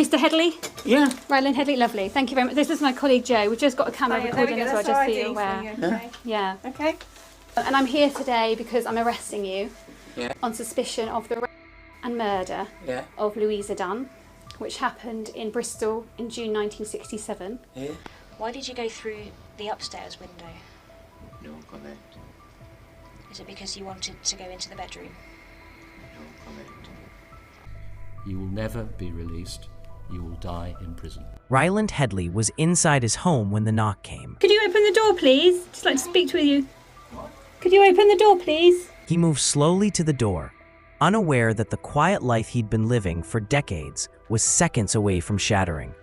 Mr. Headley? Yeah. Ryland Headley, lovely. Thank you very much. This is my colleague Jo. We've just got a camera recording as well, just so you're aware. Okay. Yeah. Okay. And I'm here today because I'm arresting you Yeah. on suspicion of the rape and murder Yeah. of Louisa Dunn, which happened in Bristol in June 1967. Yeah. Why did you go through the upstairs window? No comment. Is it because you wanted to go into the bedroom? No comment. You will never be released. You will die in prison. Ryland Headley was inside his home when the knock came. Could you open the door, please? Just like to speak to you. Could you open the door, please? He moved slowly to the door, unaware that the quiet life he'd been living for decades was seconds away from shattering.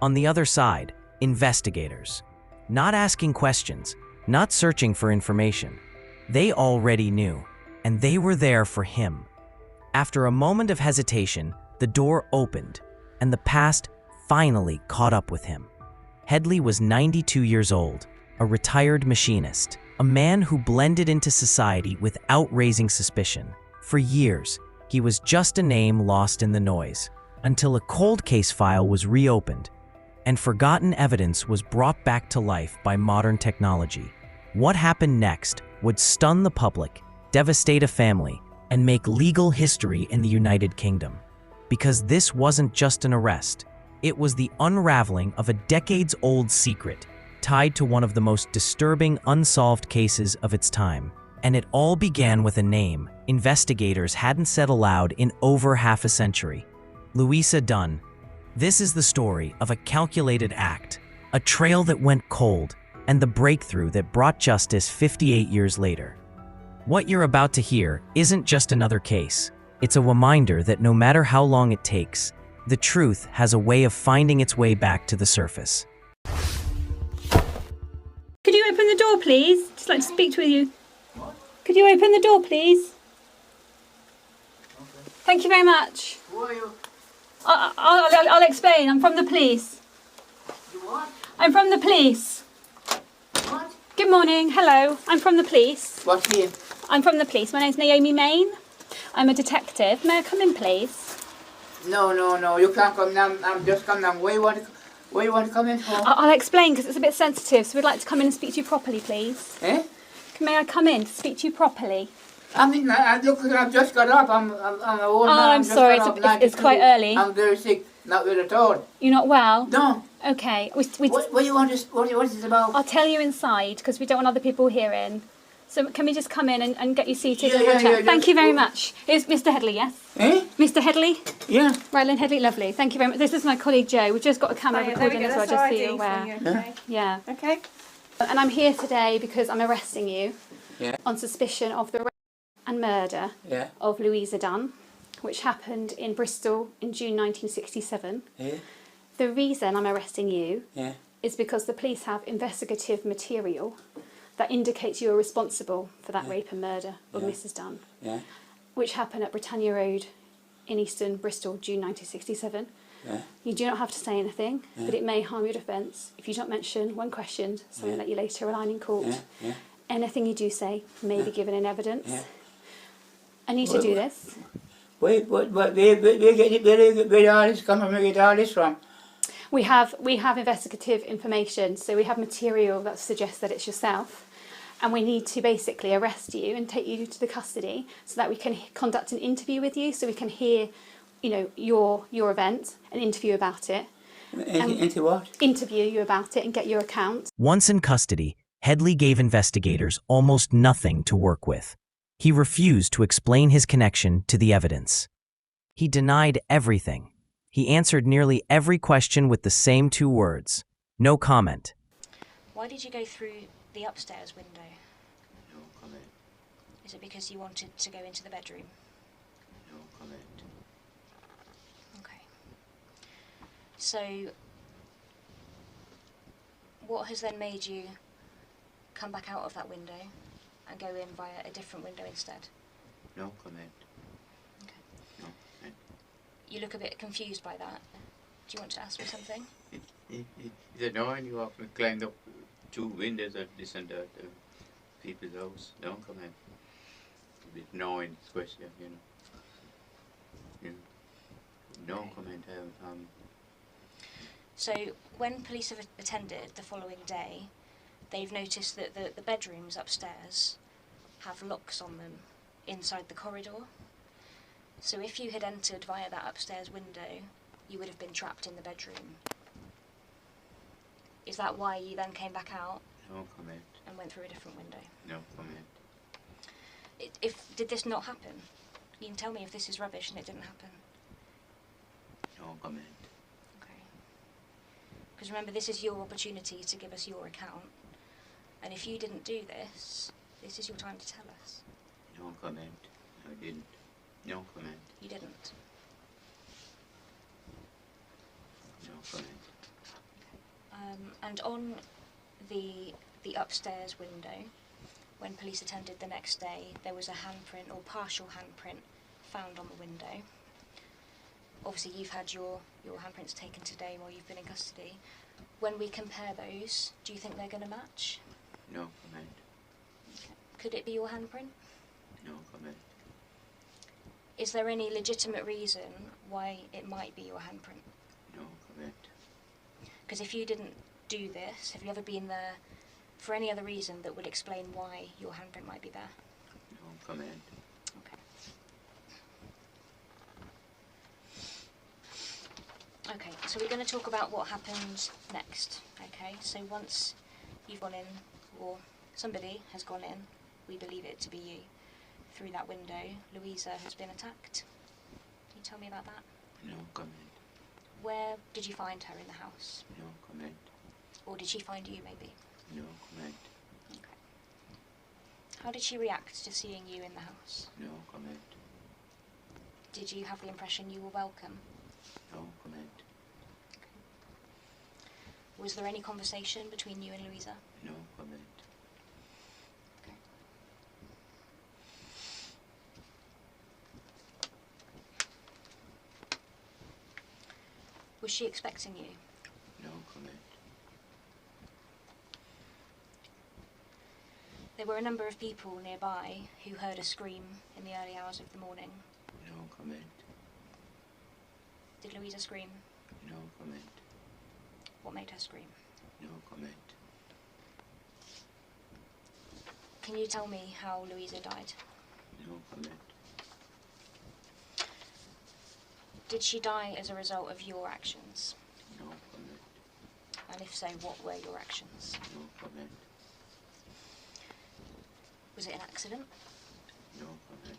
On the other side, investigators. Not asking questions, not searching for information. They already knew, and they were there for him. After a moment of hesitation, the door opened, and the past finally caught up with him. Headley was 92 years old, a retired machinist, a man who blended into society without raising suspicion. For years, he was just a name lost in the noise, until a cold case file was reopened, and forgotten evidence was brought back to life by modern technology. What happened next would stun the public, devastate a family, and make legal history in the United Kingdom. Because this wasn't just an arrest, it was the unraveling of a decades-old secret tied to one of the most disturbing unsolved cases of its time. And it all began with a name investigators hadn't said aloud in over half a century: Louisa Dunn. This is the story of a calculated act, a trail that went cold, and the breakthrough that brought justice 58 years later. What you're about to hear isn't just another case. It's a reminder that no matter how long it takes, the truth has a way of finding its way back to the surface. Could you open the door, please? Just like to speak to you. Could you open the door, please? Thank you very much. Who are you? I'll explain. I'm from the police. You what? I'm from the police. What? Good morning. Hello. I'm from the police. What's here? I'm from the police. My name's Naomi Main. I'm a detective. May I come in, please? No. You can't come now. I'm just coming now. Where you want to come in for? I'll explain because it's a bit sensitive, so we'd like to come in and speak to you properly, please. Eh? May I come in to speak to you properly? I mean, look, I've just got up. I'm an old man. I'm just sorry. got up, It's 92. quite early. I'm very sick. Not good at all. You're not well? No. Okay. What do you want? What is it about? I'll tell you inside because we don't want other people hearing. So can we just come in and get you seated Yeah, and have a chat? yeah, Thank just you very go. much. It's Mr. Headley, yes? Eh? Mr. Headley? Yeah. Ryland Headley, lovely. Thank you very much. This is my colleague Jo. We've just got a camera recording as well, just so you're aware. Yeah. Yeah. Okay. And I'm here today because I'm arresting you Yeah. on suspicion of the rape and murder Yeah. of Louisa Dunn, which happened in Bristol in June 1967. Yeah. The reason I'm arresting you Yeah. is because the police have investigative material that indicates you are responsible for that rape and murder of Yeah. Mrs. Dunn, Yeah. which happened at Britannia Road in Easton, Bristol, June 1967. Yeah. You do not have to say anything, but Yeah. it may harm your defence if you don't mention one question, something that you later rely in court. Yeah. Yeah. Anything you do say may be given in evidence. Yeah. I need to do this. Wait, where did all this come from? Where did all this from? We have investigative information, so we have material that suggests that it's yourself, and we need to basically arrest you and take you to the custody so that we can conduct an interview with you, so we can hear, your event and interview about it. Into what? Interview you about it and get your account. Once in custody, Headley gave investigators almost nothing to work with. He refused to explain his connection to the evidence. He denied everything. He answered nearly every question with the same two words: no comment. Why did you go through the upstairs window? No comment. Is it because you wanted to go into the bedroom? No comment. Okay. So, what has then made you come back out of that window and go in via a different window instead? No comment. Okay. No comment. You look a bit confused by that. Do you want to ask me something? It's annoying you often climbed up two windows at this and that people's house. Don't comment. It's a bit annoying, especially, No comment. So when police have attended the following day, they've noticed that the bedrooms upstairs have locks on them inside the corridor. So if you had entered via that upstairs window, you would have been trapped in the bedroom. Is that why you then came back out? No comment. And went through a different window? No comment. Did this not happen? You can tell me if this is rubbish and it didn't happen. No comment. Okay. Because remember, this is your opportunity to give us your account. And if you didn't do this, this is your time to tell us. No comment. I didn't. No comment. You didn't. No comment. And on the upstairs window, when police attended the next day, there was a handprint or partial handprint found on the window. Obviously, you've had your handprints taken today while you've been in custody. When we compare those, do you think they're going to match? No comment. Okay. Could it be your handprint? No comment. Is there any legitimate reason why it might be your handprint? No comment. Because if you didn't do this, have you ever been there for any other reason that would explain why your handprint might be there? No comment. Okay. Okay, so we're going to talk about what happened next. Okay, so once you've gone in, or somebody has gone in, we believe it to be you, through that window, Louisa has been attacked. Can you tell me about that? No comment. Where did you find her in the house? No comment. Or did she find you, maybe? No comment. Okay. How did she react to seeing you in the house? No comment. Did you have the impression you were welcome? No comment. Was there any conversation between you and Louisa? No comment. Okay. Was she expecting you? No comment. There were a number of people nearby who heard a scream in the early hours of the morning. No comment. Did Louisa scream? No comment. What made her scream? No comment. Can you tell me how Louisa died? No comment. Did she die as a result of your actions? No comment. And if so, what were your actions? No comment. Was it an accident? No comment.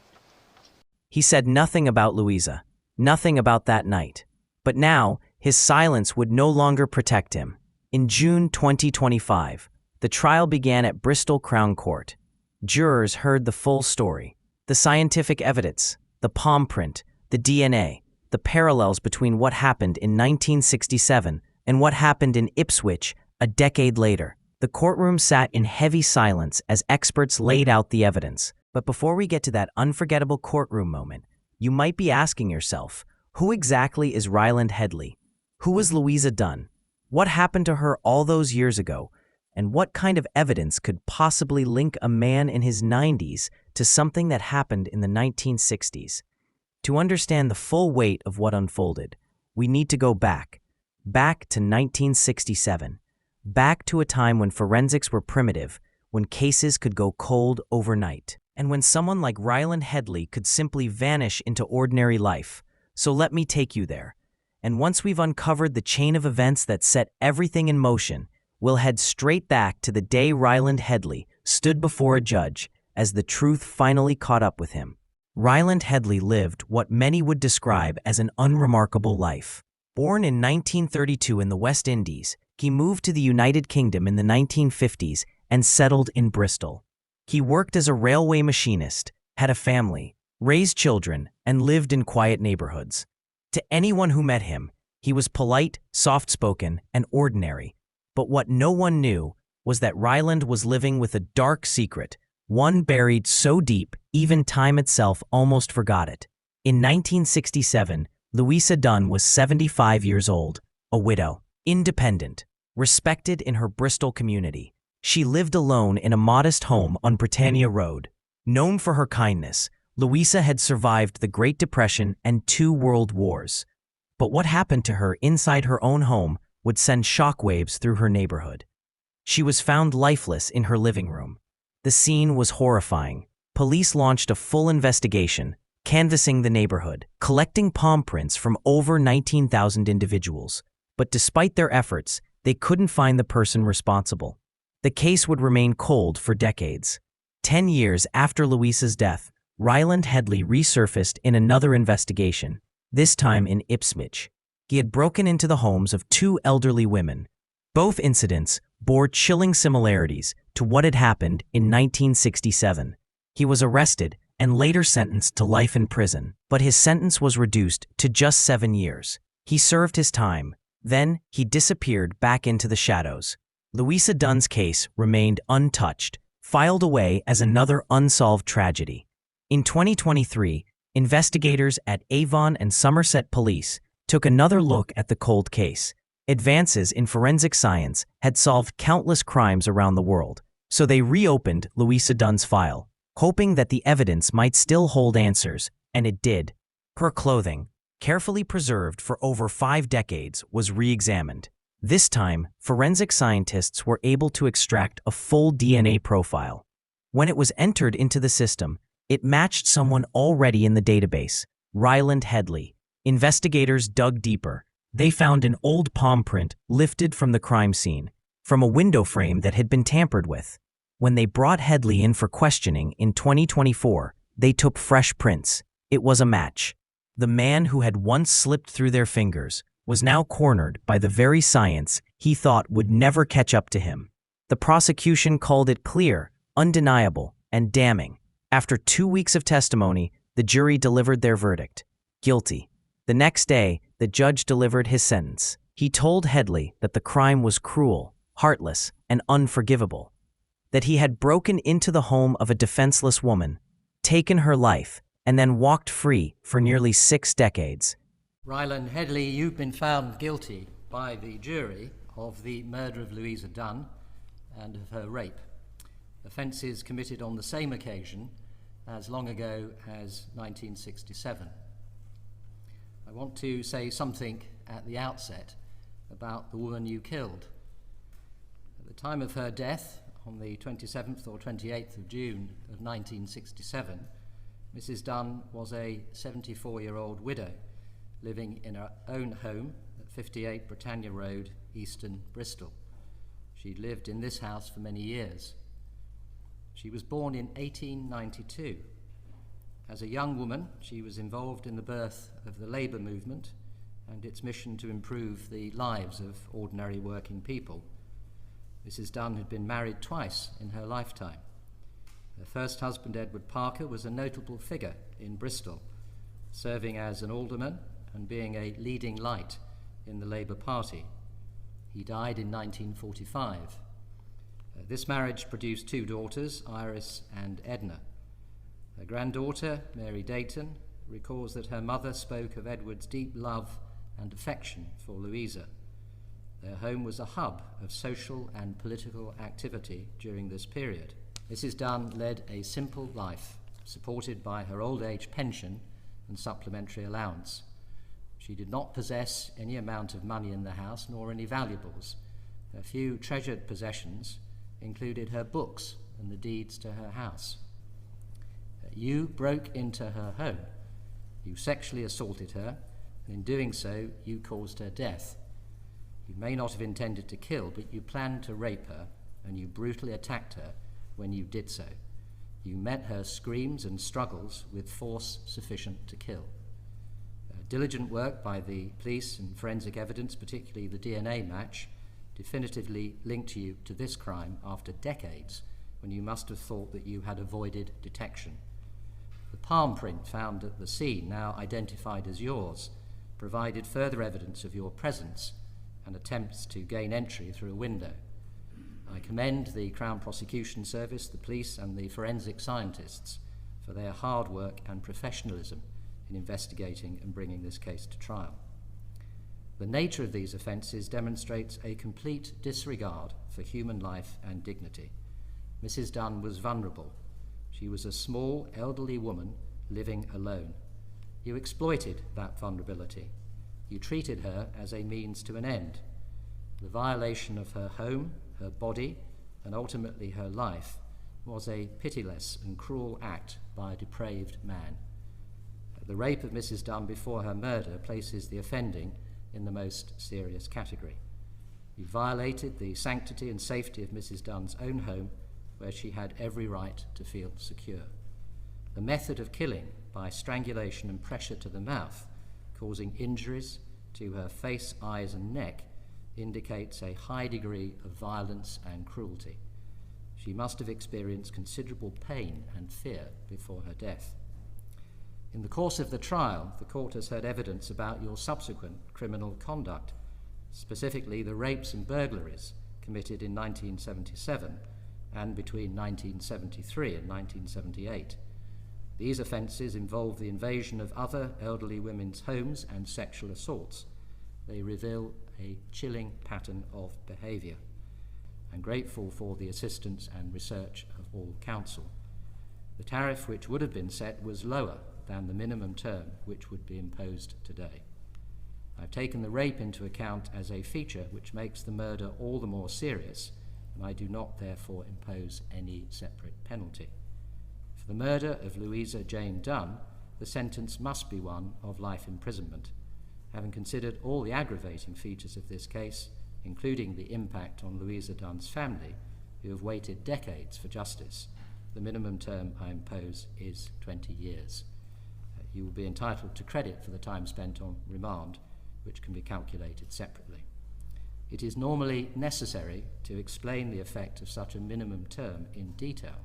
He said nothing about Louisa, nothing about that night. But now, his silence would no longer protect him. In June 2025, the trial began at Bristol Crown Court. Jurors heard the full story. The scientific evidence, the palm print, the DNA, the parallels between what happened in 1967 and what happened in Ipswich a decade later. The courtroom sat in heavy silence as experts laid out the evidence. But before we get to that unforgettable courtroom moment, you might be asking yourself, who exactly is Ryland Headley? Who was Louisa Dunn? What happened to her all those years ago? And what kind of evidence could possibly link a man in his 90s to something that happened in the 1960s? To understand the full weight of what unfolded, we need to go back to 1967. Back to a time when forensics were primitive, when cases could go cold overnight, and when someone like Ryland Headley could simply vanish into ordinary life. So let me take you there. And once we've uncovered the chain of events that set everything in motion, we'll head straight back to the day Ryland Headley stood before a judge as the truth finally caught up with him. Ryland Headley lived what many would describe as an unremarkable life. Born in 1932 in the West Indies, he moved to the United Kingdom in the 1950s and settled in Bristol. He worked as a railway machinist, had a family, raised children, and lived in quiet neighborhoods. To anyone who met him, he was polite, soft-spoken, and ordinary. But what no one knew was that Ryland was living with a dark secret, one buried so deep even time itself almost forgot it. In 1967, Louisa Dunn was 75 years old, a widow, independent, respected in her Bristol community. She lived alone in a modest home on Britannia Road. Known for her kindness, Louisa had survived the Great Depression and 2 world wars. But what happened to her inside her own home would send shockwaves through her neighborhood. She was found lifeless in her living room. The scene was horrifying. Police launched a full investigation, canvassing the neighborhood, collecting palm prints from over 19,000 individuals. But despite their efforts, they couldn't find the person responsible. The case would remain cold for decades. 10 years after Louisa's death, Ryland Headley resurfaced in another investigation, this time in Ipswich. He had broken into the homes of two elderly women. Both incidents bore chilling similarities to what had happened in 1967. He was arrested and later sentenced to life in prison, but his sentence was reduced to just 7 years. He served his time. Then he disappeared back into the shadows. Louisa Dunn's case remained untouched, filed away as another unsolved tragedy. In 2023, investigators at Avon and Somerset Police took another look at the cold case. Advances in forensic science had solved countless crimes around the world, so they reopened Louisa Dunn's file, hoping that the evidence might still hold answers, and it did. Her clothing, carefully preserved for over 5 decades, was re-examined. This time, forensic scientists were able to extract a full DNA profile. When it was entered into the system, it matched someone already in the database, Ryland Headley. Investigators dug deeper. They found an old palm print lifted from the crime scene, from a window frame that had been tampered with. When they brought Headley in for questioning in 2024, they took fresh prints. It was a match. The man who had once slipped through their fingers was now cornered by the very science he thought would never catch up to him. The prosecution called it clear, undeniable, and damning. After 2 weeks of testimony, the jury delivered their verdict: guilty. The next day, the judge delivered his sentence. He told Headley that the crime was cruel, heartless, and unforgivable. That he had broken into the home of a defenseless woman, taken her life, and then walked free for nearly 6 decades. Ryland Headley, you've been found guilty by the jury of the murder of Louisa Dunn and of her rape, offences committed on the same occasion as long ago as 1967. I want to say something at the outset about the woman you killed. At the time of her death, on the 27th or 28th of June of 1967, Mrs. Dunn was a 74-year-old widow living in her own home at 58 Britannia Road, Easton, Bristol. She'd lived in this house for many years. She was born in 1892. As a young woman, she was involved in the birth of the labour movement and its mission to improve the lives of ordinary working people. Mrs. Dunn had been married twice in her lifetime. Her first husband, Edward Parker, was a notable figure in Bristol, serving as an alderman and being a leading light in the Labour Party. He died in 1945. This marriage produced 2 daughters, Iris and Edna. Her granddaughter, Mary Dayton, recalls that her mother spoke of Edward's deep love and affection for Louisa. Their home was a hub of social and political activity during this period. Mrs. Dunn led a simple life, supported by her old age pension and supplementary allowance. She did not possess any amount of money in the house, nor any valuables. Her few treasured possessions included her books and the deeds to her house. You broke into her home. You sexually assaulted her, and in doing so, you caused her death. You may not have intended to kill, but you planned to rape her, and you brutally attacked her when you did so. You met her screams and struggles with force sufficient to kill. Diligent work by the police and forensic evidence, particularly the DNA match, definitively linked you to this crime after decades when you must have thought that you had avoided detection. The palm print found at the scene, now identified as yours, provided further evidence of your presence and attempts to gain entry through a window. I commend the Crown Prosecution Service, the police and the forensic scientists for their hard work and professionalism in investigating and bringing this case to trial. The nature of these offences demonstrates a complete disregard for human life and dignity. Mrs. Dunn was vulnerable. She was a small, elderly woman living alone. You exploited that vulnerability. You treated her as a means to an end. The violation of her home, her body, and ultimately her life was a pitiless and cruel act by a depraved man. The rape of Mrs. Dunn before her murder places the offending in the most serious category. He violated the sanctity and safety of Mrs. Dunn's own home, where she had every right to feel secure. The method of killing by strangulation and pressure to the mouth, causing injuries to her face, eyes, and neck, indicates a high degree of violence and cruelty. She must have experienced considerable pain and fear before her death. In the course of the trial, the court has heard evidence about your subsequent criminal conduct, specifically the rapes and burglaries committed in 1977 and between 1973 and 1978. These offences involve the invasion of other elderly women's homes and sexual assaults. They reveal a chilling pattern of behaviour. I'm grateful for the assistance and research of all counsel. The tariff which would have been set was lower than the minimum term which would be imposed today. I've taken the rape into account as a feature which makes the murder all the more serious, and I do not therefore impose any separate penalty. For the murder of Louisa Jane Dunn, the sentence must be one of life imprisonment. Having considered all the aggravating features of this case, including the impact on Louisa Dunn's family, who have waited decades for justice, the minimum term I impose is 20 years. You will be entitled to credit for the time spent on remand, which can be calculated separately. It is normally necessary to explain the effect of such a minimum term in detail,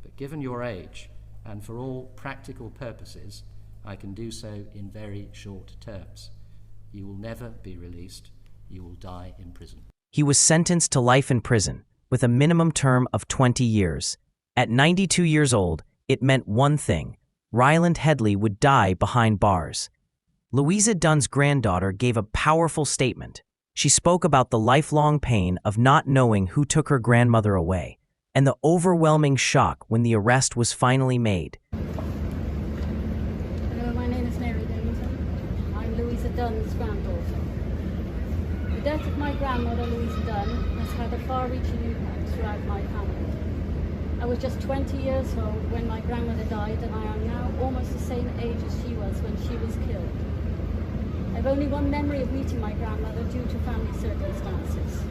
but given your age, and for all practical purposes, I can do so in very short terms. You will never be released. You will die in prison. He was sentenced to life in prison with a minimum term of 20 years. At 92 years old, it meant one thing: Ryland Headley would die behind bars. Louisa Dunn's granddaughter gave a powerful statement. She spoke about the lifelong pain of not knowing who took her grandmother away, and the overwhelming shock when the arrest was finally made. Hello, my name is Mary Davidson. I'm Louisa Dunn's granddaughter. The death of my grandmother, Louisa Dunn, has had a far-reaching impact throughout my family. I was just 20 years old when my grandmother died, and I am now almost the same age as she was when she was killed. I've only one memory of meeting my grandmother due to family circumstances.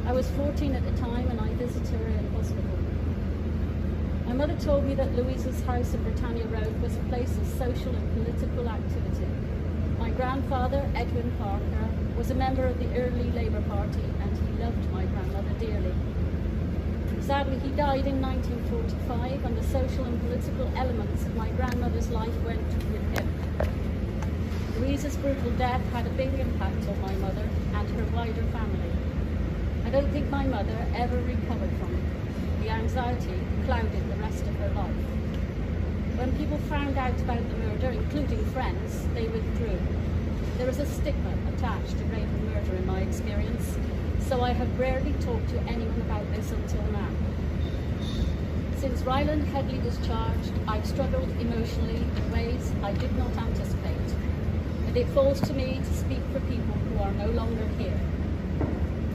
I was 14 at the time and I visited her in hospital. My mother told me that Louisa's house in Britannia Road was a place of social and political activity. My grandfather, Edwin Parker, was a member of the early Labour Party and he loved my grandmother dearly. Sadly, he died in 1945 and the social and political elements of my grandmother's life went with him. Louisa's brutal death had a big impact on my mother and her wider family. I don't think my mother ever recovered from it. The anxiety clouded the rest of her life. When people found out about the murder, including friends, they withdrew. There is a stigma attached to rape and murder in my experience, so I have rarely talked to anyone about this until now. Since Ryland Headley was charged, I've struggled emotionally in ways I did not anticipate. And it falls to me to speak for people who are no longer here.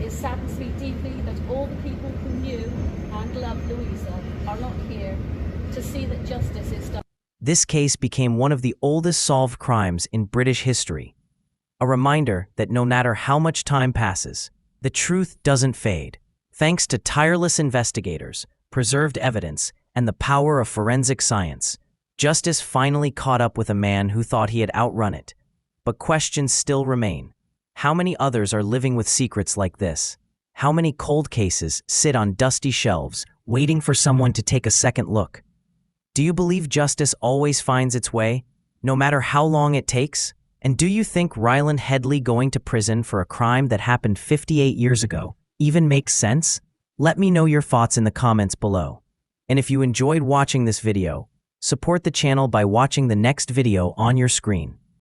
It saddens me deeply that all the people who knew and loved Louisa are not here to see that justice is done. This case became one of the oldest solved crimes in British history. A reminder that no matter how much time passes, the truth doesn't fade. Thanks to tireless investigators, preserved evidence, and the power of forensic science, justice finally caught up with a man who thought he had outrun it. But questions still remain. How many others are living with secrets like this? How many cold cases sit on dusty shelves, waiting for someone to take a second look? Do you believe justice always finds its way, no matter how long it takes? And do you think Ryland Headley going to prison for a crime that happened 58 years ago even makes sense? Let me know your thoughts in the comments below. And if you enjoyed watching this video, support the channel by watching the next video on your screen.